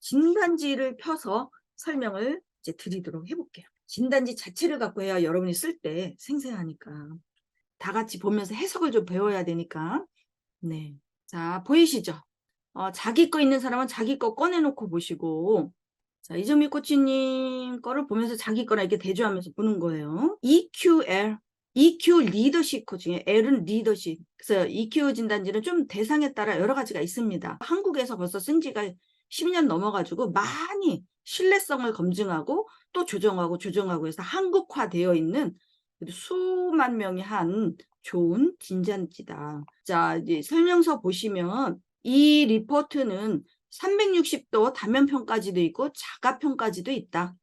진단지를 펴서 설명을 이제 드리도록 해볼게요. 진단지 자체를 갖고 해야 여러분이 쓸 때 생생하니까. 다 같이 보면서 해석을 좀 배워야 되니까. 네. 자, 보이시죠? 자기 거 있는 사람은 자기 거 꺼내놓고 보시고, 자, 이정미 코치님 거를 보면서 자기 거랑 이렇게 대조하면서 보는 거예요. EQL, EQ 리더십 코칭이에요. L은 리더십. 그래서 EQ 진단지는 좀 대상에 따라 여러 가지가 있습니다. 한국에서 벌써 쓴 지가 10년 넘어가지고 많이 신뢰성을 검증하고 또 조정하고 해서 한국화되어 있는 수만 명이 한 좋은 진단지다. 자, 이제 설명서 보시면 이 리포트는 360도 단면평가지도 있고 자가평가지도 있다.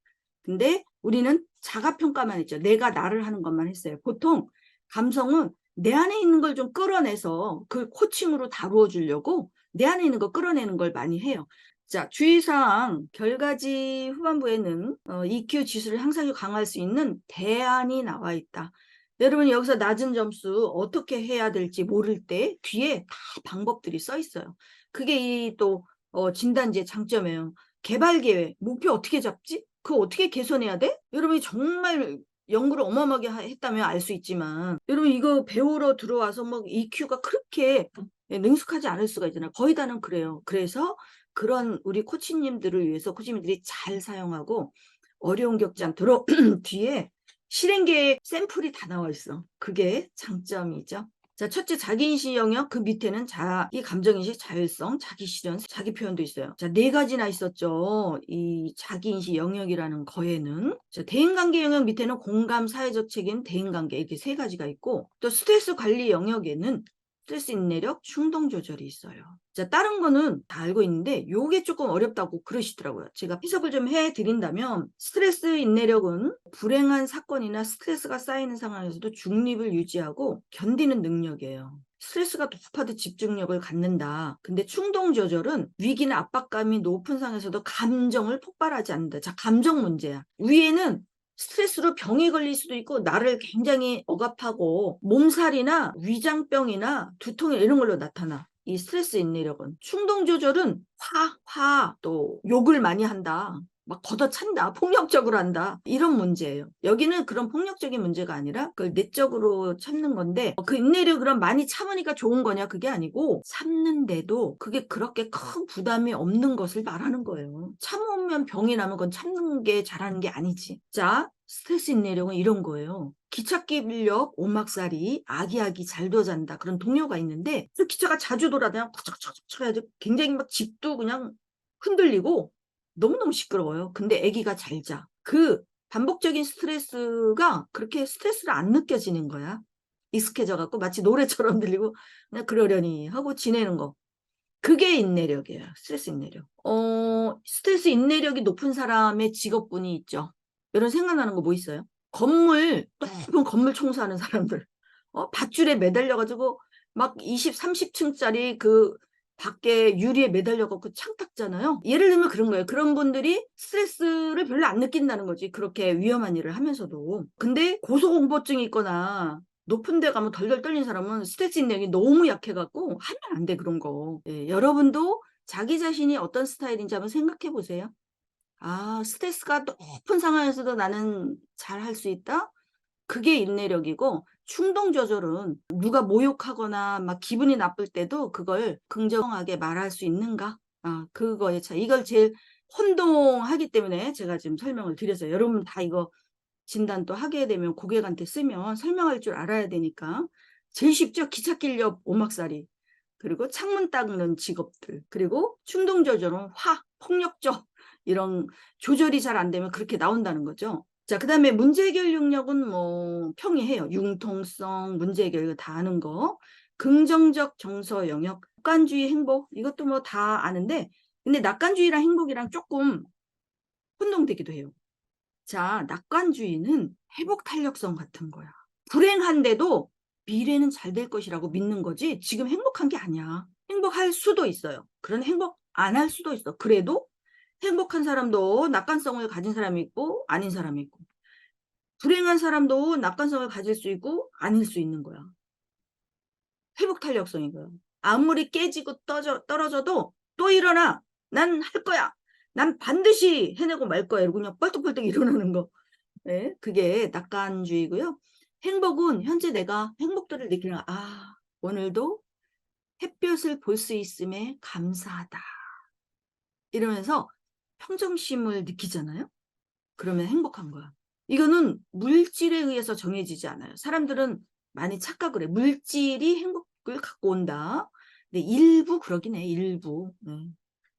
근데 우리는 자가평가만 했죠. 내가 나를 하는 것만 했어요. 보통 감성은 내 안에 있는 걸 좀 끌어내서 그 코칭으로 다루어 주려고 내 안에 있는 거 끌어내는 걸 많이 해요. 자, 주의사항 결과지 후반부에는 EQ 지수를 향상히 강화할 수 있는 대안이 나와 있다. 여러분 여기서 낮은 점수 어떻게 해야 될지 모를 때 뒤에 다 방법들이 써 있어요. 그게 이 또 진단지의 장점이에요. 개발 계획, 목표 어떻게 잡지? 그거 어떻게 개선해야 돼? 여러분이 정말 연구를 어마어마하게 했다면 알 수 있지만 여러분 이거 배우러 들어와서 뭐 EQ가 그렇게 능숙하지 않을 수가 있잖아요. 거의 다는 그래요. 그래서 그런 우리 코치님들을 위해서 코치님들이 잘 사용하고 어려운 겪지 않도록 뒤에 실행계획 샘플이 다 나와 있어. 그게 장점이죠. 자, 첫째 자기인식 영역, 그 밑에는 자기 감정인식, 자율성, 자기 실현, 자기 표현도 있어요. 자, 4가지나 있었죠. 이 자기인식 영역이라는 거에는. 자, 대인관계 영역 밑에는 공감, 사회적 책임, 대인관계 이렇게 3가지가 있고 또 스트레스 관리 영역에는 스트레스 인내력, 충동 조절이 있어요. 자, 다른 거는 다 알고 있는데 요게 조금 어렵다고 그러시더라고요. 제가 해석을 좀 해드린다면 스트레스 인내력은 불행한 사건이나 스트레스가 쌓이는 상황에서도 중립을 유지하고 견디는 능력이에요. 스트레스가 높아도 집중력을 갖는다. 근데 충동 조절은 위기나 압박감이 높은 상황에서도 감정을 폭발하지 않는다. 자, 감정 문제야. 위에는 스트레스로 병이 걸릴 수도 있고 나를 굉장히 억압하고 몸살이나 위장병이나 두통 이런 걸로 나타나. 이 스트레스 인내력은. 충동 조절은 또 욕을 많이 한다. 막 걷어찬다. 폭력적으로 한다. 이런 문제예요. 여기는 그런 폭력적인 문제가 아니라 그걸 내적으로 참는 건데 그 인내력을 그럼 많이 참으니까 좋은 거냐 그게 아니고 참는데도 그게 그렇게 큰 부담이 없는 것을 말하는 거예요. 참으면 병이 나면 그건 참는 게 잘하는 게 아니지. 자, 스트레스 인내력은 이런 거예요. 기차 끼력, 오막살이, 아기아기 잘도 잔다. 그런 동료가 있는데 그 기차가 자주 돌아다니면 척척척척 해가지고 굉장히 막 집도 그냥 흔들리고 너무너무 시끄러워요. 근데 아기가 잘 자. 그 반복적인 스트레스가 그렇게 스트레스를 안 느껴지는 거야. 익숙해져 갖고 마치 노래처럼 들리고 그냥 그러려니 하고 지내는 거. 그게 인내력이에요. 스트레스 인내력. 스트레스 인내력이 높은 사람의 직업군이 있죠. 여러분 생각나는 거 뭐 있어요? 높은 건물 청소하는 사람들. 밧줄에 매달려가지고 막 20, 30층짜리 그 밖에 유리에 매달려갖고 창 닦잖아요. 예를 들면 그런 거예요. 그런 분들이 스트레스를 별로 안 느낀다는 거지. 그렇게 위험한 일을 하면서도. 근데 고소공포증이 있거나 높은 데 가면 덜덜 떨린 사람은 스트레스 인내력이 너무 약해갖고 하면 안 돼, 그런 거. 예, 여러분도 자기 자신이 어떤 스타일인지 한번 생각해 보세요. 아, 스트레스가 높은 상황에서도 나는 잘 할 수 있다? 그게 인내력이고 충동 조절은 누가 모욕하거나 막 기분이 나쁠 때도 그걸 긍정하게 말할 수 있는가? 그거의 차이. 이걸 제일 혼동하기 때문에 제가 지금 설명을 드렸어요. 여러분 다 이거 진단 또 하게 되면 고객한테 쓰면 설명할 줄 알아야 되니까 제일 쉽죠. 기차 끼려 오막살이. 그리고 창문 닦는 직업들. 그리고 충동 조절은 폭력적 이런 조절이 잘 안 되면 그렇게 나온다는 거죠. 자, 그 다음에 문제 해결 능력은 뭐 평이해요. 융통성, 문제 해결 이거 다 아는 거. 긍정적 정서 영역, 낙관주의 행복 이것도 뭐 다 아는데 근데 낙관주의랑 행복이랑 조금 혼동되기도 해요. 자, 낙관주의는 회복 탄력성 같은 거야. 불행한데도 미래는 잘 될 것이라고 믿는 거지 지금 행복한 게 아니야. 행복할 수도 있어요. 그런 행복 안 할 수도 있어. 그래도 행복한 사람도 낙관성을 가진 사람이 있고 아닌 사람이 있고 불행한 사람도 낙관성을 가질 수 있고 아닐 수 있는 거야. 회복 탄력성인 거야. 아무리 깨지고 떨어져도 또 일어나. 난 할 거야. 난 반드시 해내고 말 거야. 이러고 그냥 뻘떡뻘떡 일어나는 거. 네, 그게 낙관주의고요. 행복은 현재 내가 행복도를 느끼는, 아, 오늘도 햇볕을 볼 수 있음에 감사하다. 이러면서 평정심을 느끼잖아요. 그러면 행복한 거야. 이거는 물질에 의해서 정해지지 않아요. 사람들은 많이 착각을 해. 물질이 행복을 갖고 온다. 근데 일부 그러긴 해. 일부.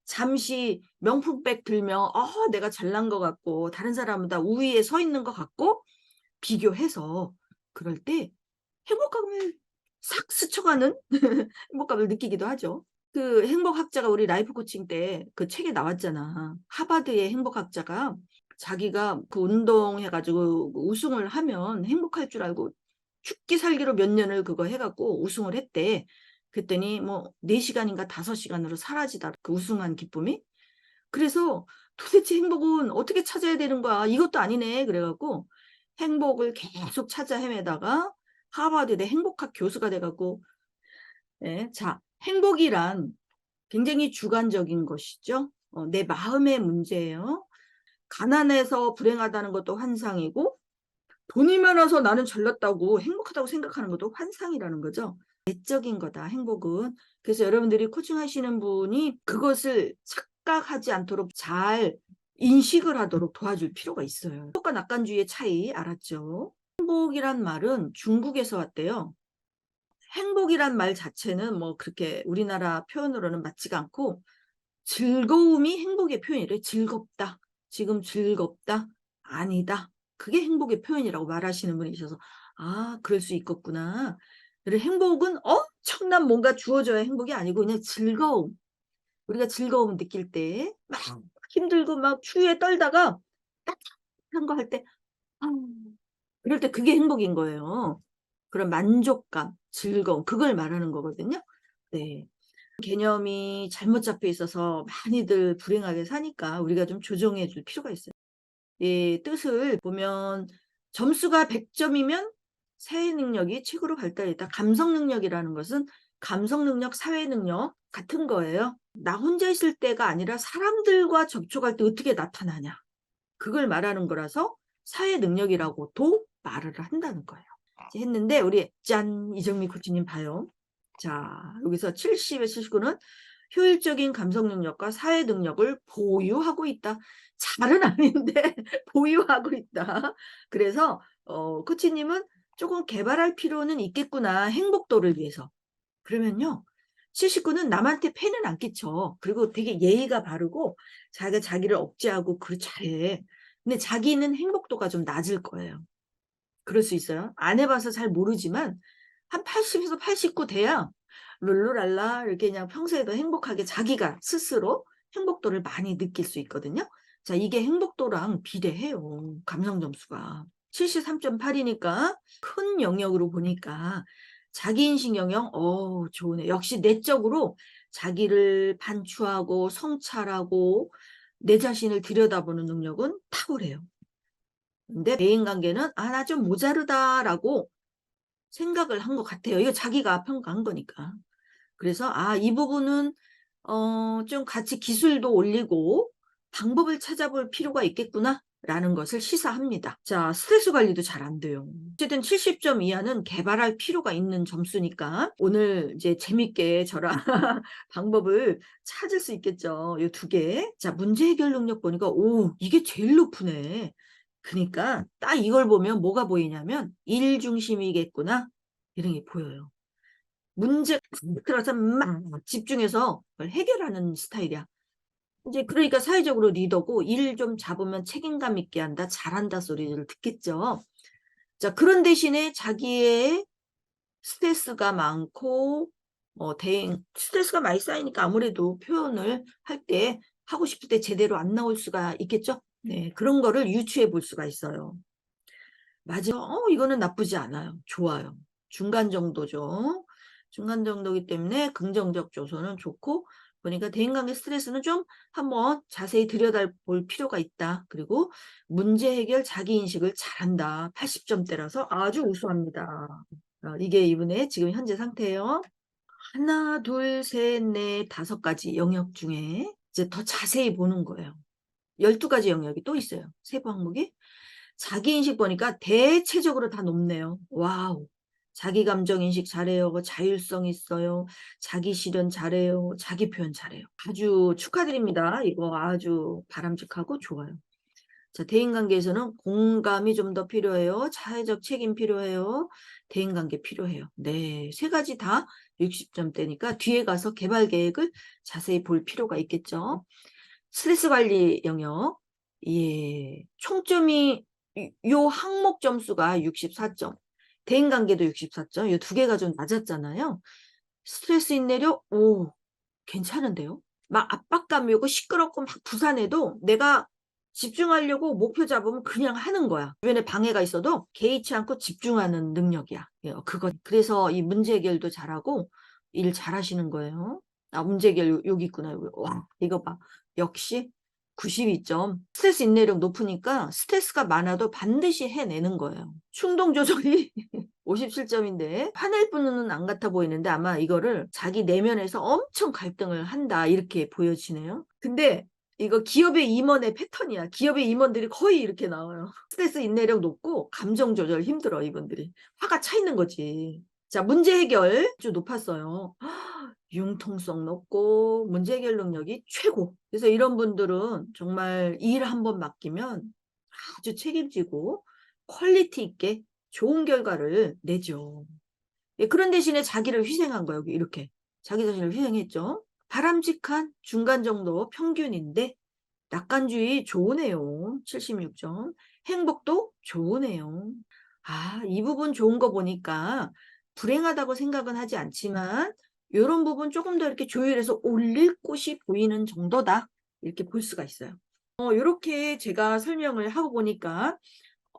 잠시 명품백 들면 내가 잘난 것 같고 다른 사람보다 우위에 서 있는 것 같고 비교해서 그럴 때 행복감을 싹 스쳐가는 행복감을 느끼기도 하죠. 그 행복학자가 우리 라이프 코칭 때 그 책에 나왔잖아. 하버드의 행복학자가 자기가 그 운동해가지고 우승을 하면 행복할 줄 알고 죽기 살기로 몇 년을 그거 해갖고 우승을 했대. 그랬더니 뭐 4시간인가 5시간으로 사라지다. 그 우승한 기쁨이. 그래서 도대체 행복은 어떻게 찾아야 되는 거야? 이것도 아니네. 그래갖고 행복을 계속 찾아 헤매다가 하버드대 행복학 교수가 돼갖고 자, 행복이란 굉장히 주관적인 것이죠. 내 마음의 문제예요. 가난해서 불행하다는 것도 환상이고 돈이 많아서 나는 잘났다고 행복하다고 생각하는 것도 환상이라는 거죠. 내적인 거다, 행복은. 그래서 여러분들이 코칭하시는 분이 그것을 착각하지 않도록 잘 인식을 하도록 도와줄 필요가 있어요. 행복과 낙관주의의 차이 알았죠? 행복이란 말은 중국에서 왔대요. 행복이란 말 자체는 뭐 그렇게 우리나라 표현으로는 맞지가 않고 즐거움이 행복의 표현이래. 즐겁다. 지금 즐겁다. 아니다. 그게 행복의 표현이라고 말하시는 분이 있어서 아, 그럴 수 있겠구나. 그리고 행복은 엄청난 뭔가 주어져야 행복이 아니고 그냥 즐거움. 우리가 즐거움 느낄 때 막 힘들고 막 추위에 떨다가 따뜻한 거 할 때 그럴 때 그게 행복인 거예요. 그런 만족감, 즐거움 그걸 말하는 거거든요. 네. 개념이 잘못 잡혀 있어서 많이들 불행하게 사니까 우리가 좀 조정해 줄 필요가 있어요. 이 뜻을 보면 점수가 100점이면 사회 능력이 최고로 발달했다. 감성 능력이라는 것은 감성 능력, 사회 능력 같은 거예요. 나 혼자 있을 때가 아니라 사람들과 접촉할 때 어떻게 나타나냐. 그걸 말하는 거라서 사회 능력이라고도 말을 한다는 거예요. 했는데 우리 짠 이정미 코치님 봐요. 자, 여기서 70에 79는 효율적인 감성 능력과 사회 능력을 보유하고 있다. 잘은 아닌데 보유하고 있다. 그래서 코치님은 조금 개발할 필요는 있겠구나. 행복도를 위해서. 그러면요. 79는 남한테 폐는 안 끼쳐. 그리고 되게 예의가 바르고 자기가 자기를 억제하고 그걸 잘해. 근데 자기는 행복도가 좀 낮을 거예요. 그럴 수 있어요. 안 해봐서 잘 모르지만 한 80에서 89 돼야 룰루랄라 이렇게 그냥 평소에도 행복하게 자기가 스스로 행복도를 많이 느낄 수 있거든요. 자, 이게 행복도랑 비례해요. 감성 점수가. 73.8이니까 큰 영역으로 보니까 자기인식 영역, 좋네. 역시 내적으로 자기를 반추하고 성찰하고 내 자신을 들여다보는 능력은 탁월해요. 근데 대인관계는 나 좀 모자르다라고 생각을 한 것 같아요. 이거 자기가 평가한 거니까. 그래서 이 부분은 좀 같이 기술도 올리고 방법을 찾아볼 필요가 있겠구나 라는 것을 시사합니다. 자, 스트레스 관리도 잘 안 돼요. 어쨌든 70점 이하는 개발할 필요가 있는 점수니까 오늘 이제 재밌게 저랑 방법을 찾을 수 있겠죠. 이 두 개. 자, 문제 해결 능력 보니까 이게 제일 높으네. 그러니까 딱 이걸 보면 뭐가 보이냐면 일 중심이겠구나 이런 게 보여요. 문제 들어서 막 집중해서 그걸 해결하는 스타일이야. 이제 그러니까 사회적으로 리더고 일 좀 잡으면 책임감 있게 한다, 잘한다 소리를 듣겠죠. 자, 그런 대신에 자기의 스트레스가 많고 대행 스트레스가 많이 쌓이니까 아무래도 표현을 할 때 하고 싶을 때 제대로 안 나올 수가 있겠죠. 네, 그런 거를 유추해 볼 수가 있어요. 맞아요. 이거는 나쁘지 않아요. 좋아요. 중간 정도죠. 중간 정도이기 때문에 긍정적 요소는 좋고 보니까 대인관계 스트레스는 좀 한번 자세히 들여다볼 필요가 있다. 그리고 문제 해결 자기인식을 잘한다. 80점대라서 아주 우수합니다. 이게 이분의 지금 현재 상태예요. 하나, 둘, 셋, 넷, 5가지 영역 중에 이제 더 자세히 보는 거예요. 12가지 영역이 또 있어요. 세부 항목이. 자기인식 보니까 대체적으로 다 높네요. 와우. 자기 감정 인식 잘해요. 자율성 있어요. 자기 실현 잘해요. 자기 표현 잘해요. 아주 축하드립니다. 이거 아주 바람직하고 좋아요. 자, 대인관계에서는 공감이 좀 더 필요해요. 사회적 책임 필요해요. 대인관계 필요해요. 네, 세 가지 다 60점대니까 뒤에 가서 개발 계획을 자세히 볼 필요가 있겠죠. 스트레스 관리 영역. 예, 총점이 요 항목 점수가 64점. 대인관계도 64점. 이 두 개가 좀 낮았잖아요. 스트레스 인내력, 오, 괜찮은데요? 막 압박감이 오고 시끄럽고 막 부산해도 내가 집중하려고 목표 잡으면 그냥 하는 거야. 주변에 방해가 있어도 개의치 않고 집중하는 능력이야. 그거. 그래서 이 문제 해결도 잘하고 일 잘하시는 거예요. 아, 문제 해결 여기 있구나. 와, 이거 봐. 역시 92점. 스트레스 인내력 높으니까 스트레스가 많아도 반드시 해내는 거예요. 충동 조절이 57점인데 화낼 분은 안 같아 보이는데 아마 이거를 자기 내면에서 엄청 갈등을 한다 이렇게 보여지네요. 근데 이거 기업의 임원의 패턴이야. 기업의 임원들이 거의 이렇게 나와요. 스트레스 인내력 높고 감정 조절 힘들어 이분들이. 화가 차 있는 거지. 자, 문제 해결 아주 높았어요. 융통성 높고 문제 해결 능력이 최고. 그래서 이런 분들은 정말 일 한번 맡기면 아주 책임지고 퀄리티 있게 좋은 결과를 내죠. 예, 그런 대신에 자기를 희생한 거예요. 이렇게. 자기 자신을 희생했죠. 바람직한 중간 정도 평균인데 낙관주의 좋으네요. 76점. 행복도 좋으네요. 아, 이 부분 좋은 거 보니까 불행하다고 생각은 하지 않지만 이런 부분 조금 더 이렇게 조율해서 올릴 곳이 보이는 정도다. 이렇게 볼 수가 있어요. 이렇게 제가 설명을 하고 보니까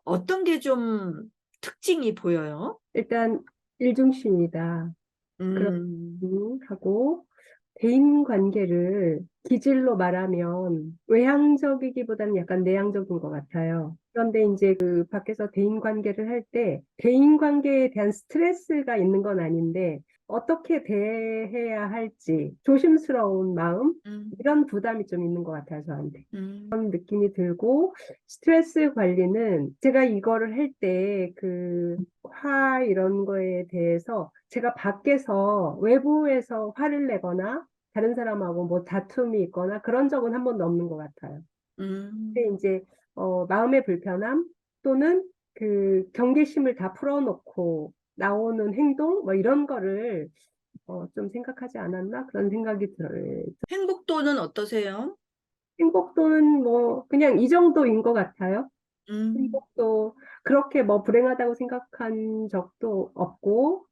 어떤 게 좀 특징이 보여요? 일단 일중심이다. 그런 음, 하고 대인 관계를 기질로 말하면 외향적이기보다는 약간 내향적인 것 같아요. 그런데 이제 그 밖에서 대인 관계를 할 때 대인 관계에 대한 스트레스가 있는 건 아닌데 어떻게 대해야 할지 조심스러운 마음 음, 이런 부담이 좀 있는 것 같아요, 저한테. 음, 그런 느낌이 들고 스트레스 관리는 제가 이거를 할 때 그 화 이런 거에 대해서 제가 밖에서 외부에서 화를 내거나 다른 사람하고 뭐 다툼이 있거나 그런 적은 한 번도 없는 것 같아요. 근데 음, 이제 마음의 불편함 또는 그 경계심을 다 풀어놓고 나오는 행동 뭐 이런 거를 좀 생각하지 않았나 그런 생각이 들어요. 행복도는 어떠세요? 행복도는 뭐 그냥 이 정도인 것 같아요. 음, 행복도 그렇게 뭐 불행하다고 생각한 적도 없고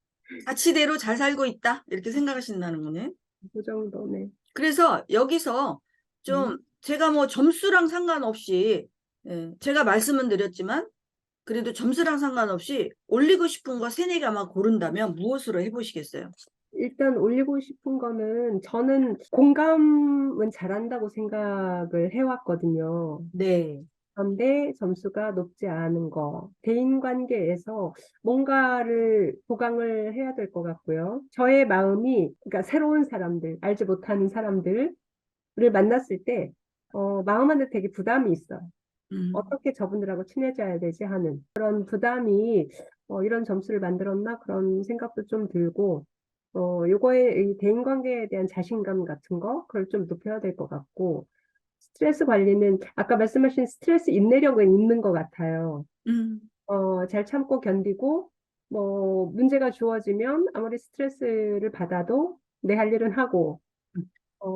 가치대로 잘 살고 있다. 이렇게 생각하신다는 거네. 그 정도네. 그래서 여기서 음. 좀 제가 뭐 점수랑 상관없이 예, 제가 말씀은 드렸지만 그래도 점수랑 상관없이 올리고 싶은 거 세네 개만 고른다면 무엇으로 해보시겠어요? 일단 올리고 싶은 거는 저는 공감은 잘한다고 생각을 해왔거든요. 네. 그런데 점수가 높지 않은 거. 대인관계에서 뭔가를 보강을 해야 될 것 같고요. 저의 마음이, 그러니까 새로운 사람들, 알지 못하는 사람들을 만났을 때, 마음한테 되게 부담이 있어요. 음, 어떻게 저분들하고 친해져야 되지 하는 그런 부담이 이런 점수를 만들었나 그런 생각도 좀 들고 요거에 이 대인관계에 대한 자신감 같은 거 그걸 좀 높여야 될 것 같고 스트레스 관리는 아까 말씀하신 스트레스 인내력은 있는 것 같아요. 음, 잘 참고 견디고 뭐 문제가 주어지면 아무리 스트레스를 받아도 내 할 일은 하고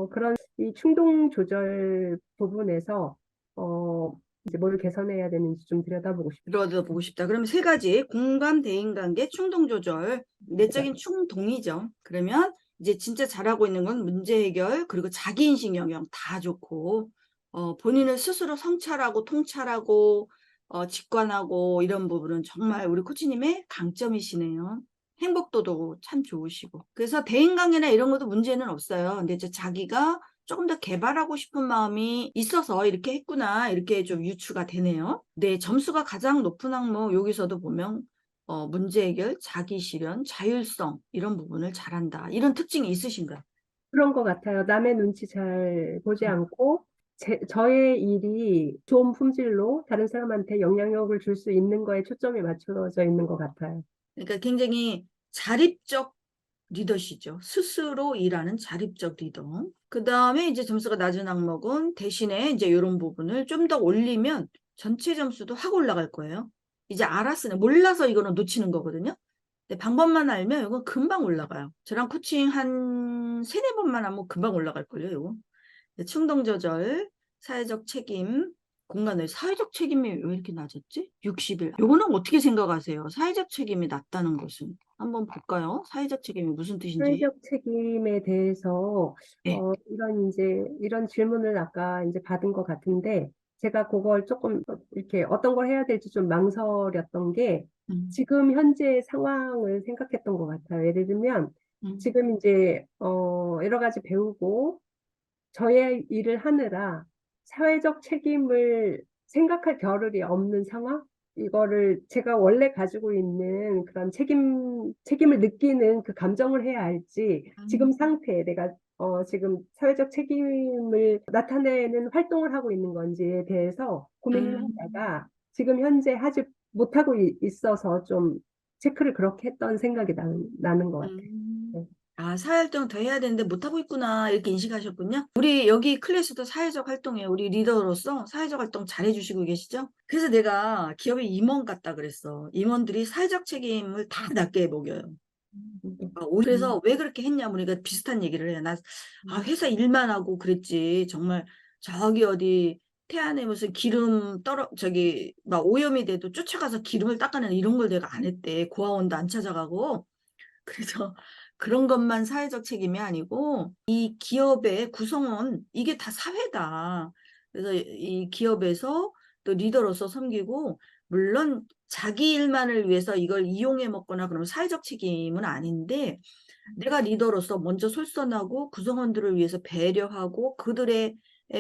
그런 이 충동 조절 부분에서 어, 이제 뭘 개선해야 되는지 좀 들여다보고 싶어요. 들어보고 싶다. 그러면 세 가지 공감, 대인관계, 충동조절, 내적인 충동이죠. 그러면 이제 진짜 잘하고 있는 건 문제 해결 그리고 자기인식 영역 다 좋고 본인을 스스로 성찰하고 통찰하고 직관하고 이런 부분은 정말 우리 코치님의 강점이시네요. 행복도도 참 좋으시고 그래서 대인관계나 이런 것도 문제는 없어요. 근데 이제 자기가 조금 더 개발하고 싶은 마음이 있어서 이렇게 했구나 이렇게 좀 유추가 되네요. 네, 점수가 가장 높은 항목 여기서도 보면 문제 해결, 자기 실현, 자율성 이런 부분을 잘한다. 이런 특징이 있으신가요? 그런 것 같아요. 남의 눈치 잘 보지 않고 저의 일이 좋은 품질로 다른 사람한테 영향력을 줄 수 있는 거에 초점이 맞춰져 있는 것 같아요. 그러니까 굉장히 자립적 리더시죠. 스스로 일하는 자립적 리더. 그 다음에 이제 점수가 낮은 항목은 대신에 이제 이런 부분을 좀 더 올리면 전체 점수도 확 올라갈 거예요. 이제 알았으니 몰라서 이거는 놓치는 거거든요. 근데 방법만 알면 이건 금방 올라가요. 저랑 코칭 한 세네 번만 하면 금방 올라갈걸요, 이거. 충동 조절, 사회적 책임, 공간의 사회적 책임이 왜 이렇게 낮았지? 60일. 요거는 어떻게 생각하세요? 사회적 책임이 낮다는 것은. 한번 볼까요? 사회적 책임이 무슨 뜻인지. 사회적 책임에 대해서 네. 이런 질문을 아까 이제 받은 것 같은데 제가 그걸 조금 이렇게 어떤 걸 해야 될지 좀 망설였던 게 음, 지금 현재 상황을 생각했던 것 같아요. 예를 들면 음, 지금 이제 여러 가지 배우고 저의 일을 하느라 사회적 책임을 생각할 겨를이 없는 상황? 이거를 제가 원래 가지고 있는 그런 책임을 느끼는 그 감정을 해야 할지, 지금 음, 상태에 내가 지금 사회적 책임을 나타내는 활동을 하고 있는 건지에 대해서 고민을 음, 하다가 지금 현재 하지 못하고 있어서 좀 체크를 그렇게 했던 생각이 나는 것 같아요. 음. 네. 아, 사회활동 더 해야 되는데 못하고 있구나. 이렇게 인식하셨군요. 우리 여기 클래스도 사회적 활동이에요. 우리 리더로서 사회적 활동 잘해주시고 계시죠? 그래서 내가 기업의 임원 같다 그랬어. 임원들이 사회적 책임을 다 낮게 먹여요. 네. 그래서 왜 그렇게 했냐, 우리가 비슷한 얘기를 해요. 회사 일만 하고 그랬지. 정말 저기 어디 태안에 무슨 기름 막 오염이 돼도 쫓아가서 기름을 닦아내는 이런 걸 내가 안 했대. 고아원도 안 찾아가고. 그래서 그런 것만 사회적 책임이 아니고 이 기업의 구성원 이게 다 사회다. 그래서 이 기업에서 또 리더로서 섬기고 물론 자기 일만을 위해서 이걸 이용해 먹거나 그러면 사회적 책임은 아닌데 내가 리더로서 먼저 솔선하고 구성원들을 위해서 배려하고 그들의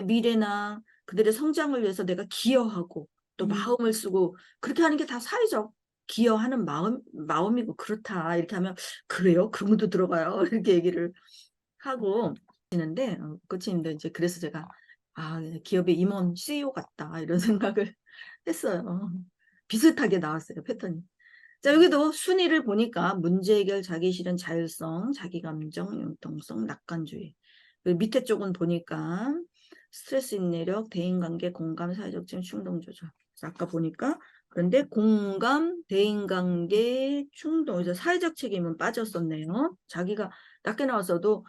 미래나 그들의 성장을 위해서 내가 기여하고 또 마음을 쓰고 그렇게 하는 게 다 사회적 기여하는 마음이고 그렇다. 이렇게 하면 그래요? 그런 것도 들어가요. 이렇게 얘기를 하고 있는데 코치님도 이제 그래서 제가 기업의 임원 CEO 같다 이런 생각을 했어요. 비슷하게 나왔어요, 패턴이. 자, 여기도 순위를 보니까 문제 해결, 자기 실현, 자율성, 자기 감정, 융통성, 낙관주의. 그리고 밑에 쪽은 보니까 스트레스 인내력, 대인관계, 공감, 사회적 지원, 충동 조절. 그래서 아까 보니까 그런데 공감, 대인관계, 충동, 그래서 사회적 책임은 빠졌었네요. 자기가 낮게 나왔어도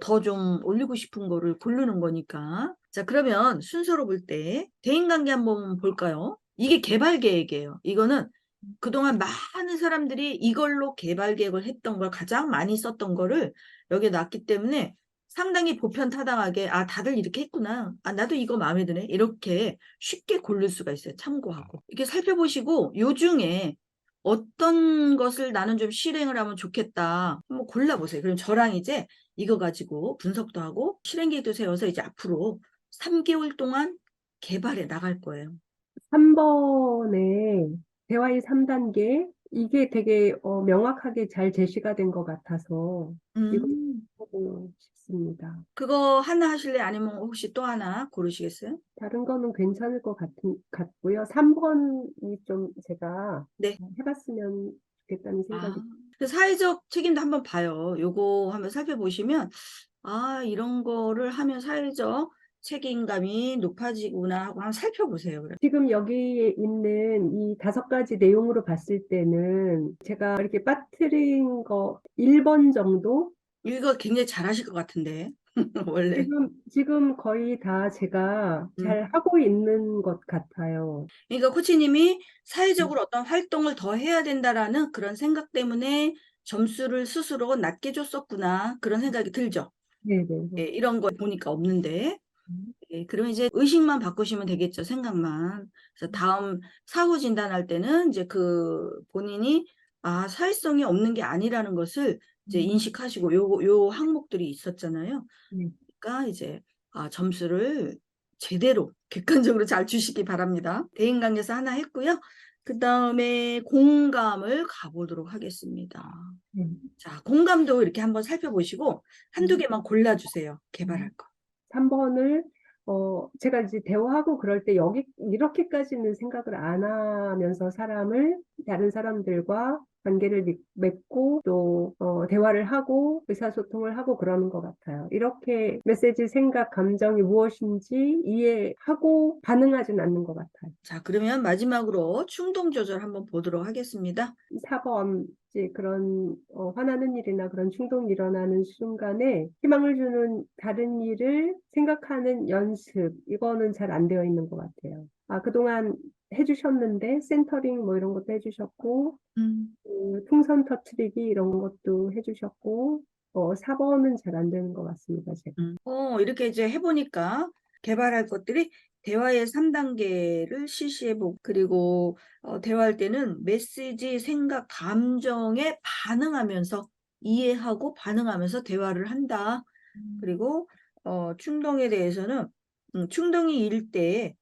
더 좀 올리고 싶은 거를 고르는 거니까. 자, 그러면 순서로 볼 때 대인관계 한번 볼까요? 이게 개발 계획이에요. 이거는 그동안 많은 사람들이 이걸로 개발 계획을 했던 걸 가장 많이 썼던 거를 여기에 놨기 때문에 상당히 보편타당하게 다들 이렇게 했구나. 나도 이거 마음에 드네. 이렇게 쉽게 고를 수가 있어요. 참고하고. 이렇게 살펴보시고 요 중에 어떤 것을 나는 좀 실행을 하면 좋겠다. 한번 골라보세요. 그럼 저랑 이제 이거 가지고 분석도 하고 실행 계획도 세워서 이제 앞으로 3개월 동안 개발해 나갈 거예요. 3번에 대화의 3단계 이게 되게 명확하게 잘 제시가 된 것 같아서 이거 음. 하고 싶습니다. 그거 하나 하실래? 아니면 혹시 또 하나 고르시겠어요? 다른 거는 괜찮을 것 같고요. 3번이 좀 제가 네. 해봤으면 좋겠다는 생각이. 그 사회적 책임도 한번 봐요. 요거 한번 살펴보시면, 이런 거를 하면 사회적 책임감이 높아지구나 하고 한번 살펴보세요. 그래. 지금 여기 있는 이 5가지 내용으로 봤을 때는 제가 이렇게 빠뜨린 거 1번 정도? 이거 굉장히 잘하실 것 같은데, 원래. 지금 거의 다 제가 음. 잘 하고 있는 것 같아요. 그러니까 코치님이 사회적으로 어떤 활동을 더 해야 된다라는 그런 생각 때문에 점수를 스스로 낮게 줬었구나. 그런 생각이 들죠. 예, 네네. 이런 거 보니까 없는데. 그러면 이제 의식만 바꾸시면 되겠죠, 생각만. 그래서 다음 사후 진단할 때는 이제 그 본인이 사회성이 없는 게 아니라는 것을 이제 인식하시고 요 항목들이 있었잖아요. 네. 그러니까 이제 점수를 제대로 객관적으로 잘 주시기 바랍니다. 대인관계에서 하나 했고요. 그 다음에 공감을 가보도록 하겠습니다. 네. 자, 공감도 이렇게 한번 살펴보시고 한두 개만 골라주세요. 개발할 거. 3번을 제가 이제 대화하고 그럴 때 이렇게까지는 생각을 안 하면서 다른 사람들과 관계를 맺고 또, 대화를 하고 의사소통을 하고 그러는 것 같아요. 이렇게 메시지, 생각, 감정이 무엇인지 이해하고 반응하진 않는 것 같아요. 자, 그러면 마지막으로 충동 조절 한번 보도록 하겠습니다. 4번, 이제 그런, 화나는 일이나 그런 충동이 일어나는 순간에 희망을 주는 다른 일을 생각하는 연습, 이거는 잘 안 되어 있는 것 같아요. 그동안 해주셨는데, 센터링 뭐 이런 것도 해주셨고, 풍선 터트리기 이런 것도 해주셨고, 4번은 잘 안 되는 것 같습니다, 제가. 이렇게 이제 해보니까 개발할 것들이 대화의 3단계를 실시해보고, 그리고 대화할 때는 메시지, 생각, 감정에 반응하면서 이해하고 반응하면서 대화를 한다. 그리고 충동에 대해서는 충동이 일 때에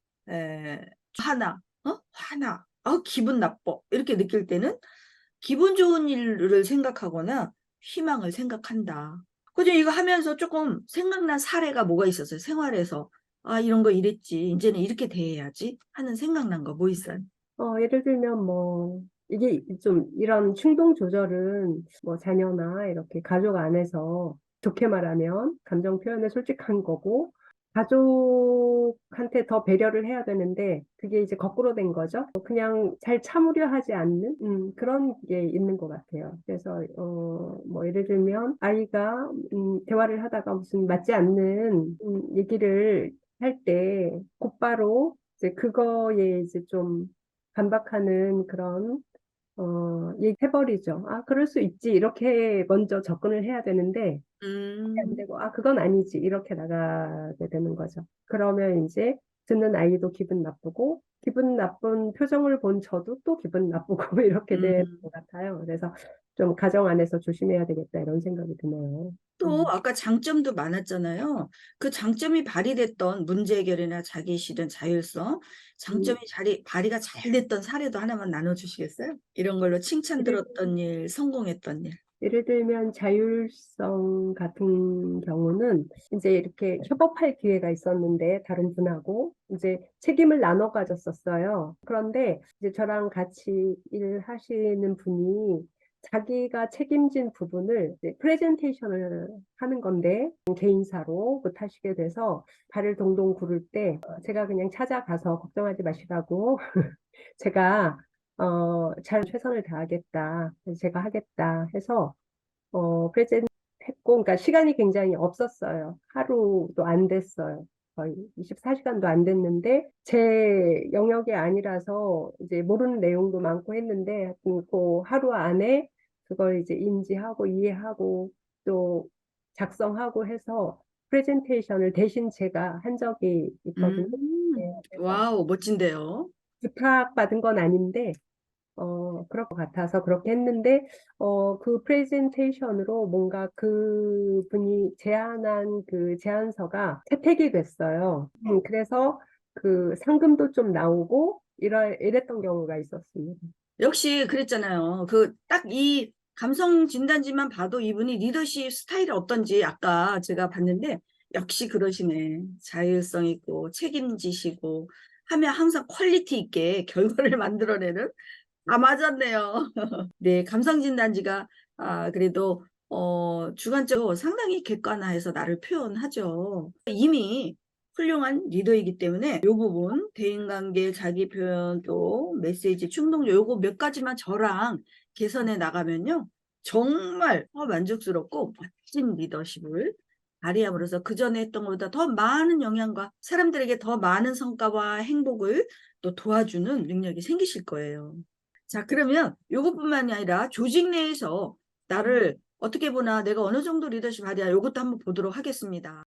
화나, 기분 나빠 이렇게 느낄 때는 기분 좋은 일을 생각하거나 희망을 생각한다. 그죠? 이거 하면서 조금 생각난 사례가 뭐가 있었어요? 생활에서. 이런 거 이랬지. 이제는 이렇게 대해야지 하는 생각난 거 뭐 있어요? 예를 들면 뭐 이게 좀 이런 충동 조절은 뭐 자녀나 이렇게 가족 안에서 좋게 말하면 감정 표현에 솔직한 거고 가족한테 더 배려를 해야 되는데 그게 이제 거꾸로 된 거죠. 그냥 잘 참으려 하지 않는 그런 게 있는 것 같아요. 그래서 뭐 예를 들면 아이가 대화를 하다가 무슨 맞지 않는 얘기를 할 때 곧바로 이제 그거에 이제 좀 반박하는 그런, 얘기해버리죠. 그럴 수 있지. 이렇게 먼저 접근을 해야 되는데, 안 음, 되고, 그건 아니지. 이렇게 나가게 되는 거죠. 그러면 이제 듣는 아이도 기분 나쁘고, 기분 나쁜 표정을 본 저도 또 기분 나쁘고, 이렇게 되는 음. 것 같아요. 그래서 좀 가정 안에서 조심해야 되겠다, 이런 생각이 드네요. 또 아까 장점도 많았잖아요. 그 장점이 발휘됐던 문제 해결이나 자기 실현, 자율성, 음, 장점이 발휘가 잘 됐던 사례도 하나만 나눠주시겠어요? 이런 걸로 칭찬 들었던 일, 성공했던 일. 예를 들면 자율성 같은 경우는 이제 이렇게 협업할 기회가 있었는데 다른 분하고 이제 책임을 나눠 가졌었어요. 그런데 이제 저랑 같이 일하시는 분이 자기가 책임진 부분을 이제 프레젠테이션을 하는 건데 개인사로 못 하시게 돼서 발을 동동 구를 때 제가 그냥 찾아가서 걱정하지 마시라고 제가 잘 최선을 다하겠다. 제가 하겠다 해서 프레젠 했고, 그러니까 시간이 굉장히 없었어요. 하루도 안 됐어요. 거의 24시간도 안 됐는데, 제 영역이 아니라서 이제 모르는 내용도 많고 했는데, 하여튼 그 하루 안에 그걸 이제 인지하고 이해하고 또 작성하고 해서 프레젠테이션을 대신 제가 한 적이 있거든요. 네, 그래서 와우, 멋진데요. 부탁받은 건 아닌데, 그럴 것 같아서 그렇게 했는데, 그 프레젠테이션으로 뭔가 그 분이 제안한 그 제안서가 채택이 됐어요. 그래서 그 상금도 좀 나오고, 이랬던 경우가 있었습니다. 역시 그랬잖아요. 그 딱 이 감성 진단지만 봐도 이분이 리더십 스타일이 어떤지 아까 제가 봤는데 역시 그러시네. 자율성 있고 책임지시고 하면 항상 퀄리티 있게 결과를 만들어내는 맞았네요. 네, 감성 진단지가 그래도 주관적으로 상당히 객관화해서 나를 표현하죠. 이미 훌륭한 리더이기 때문에 이 부분 대인관계, 자기 표현, 또 메시지, 충동력 요거 몇 가지만 저랑 개선해 나가면요. 정말 만족스럽고 멋진 리더십을 발휘함으로써 그전에 했던 것보다 더 많은 영향과 사람들에게 더 많은 성과와 행복을 또 도와주는 능력이 생기실 거예요. 자, 그러면 요것뿐만이 아니라 조직 내에서 나를 어떻게 보나 내가 어느 정도 리더십 발휘야 요것도 한번 보도록 하겠습니다.